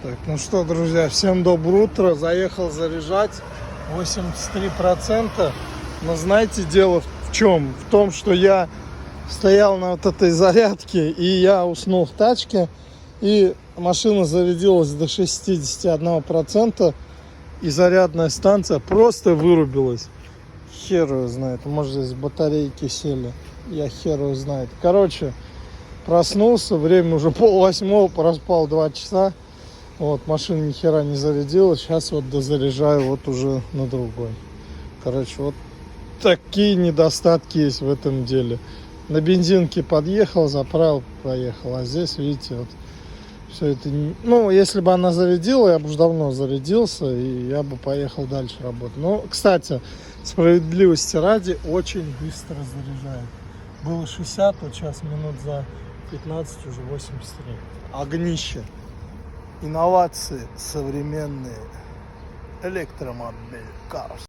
Так, ну что, друзья, всем доброе утро. Заехал заряжать 83%. Но знаете, дело в чем? В том, что я стоял на вот этой зарядке, и я уснул в тачке, и машина зарядилась до 61%, и зарядная станция просто вырубилась. Хер его знает, может здесь батарейки сели, я хер его знает. Короче, проснулся, время уже 7:30, проспал 2 часа. Вот, машина ни хера не зарядилась, сейчас вот дозаряжаю вот уже на другой. Короче, вот такие недостатки есть в этом деле. На бензинке подъехал, заправил, поехал, а здесь, видите, вот все это, ну, если бы она зарядила, я бы уже давно зарядился, и я бы поехал дальше работать. Но, кстати, справедливости ради, очень быстро заряжает. Было 60, вот сейчас минут за 15 уже 83. Огнище. Инновации современные. Электромобиль. Cars.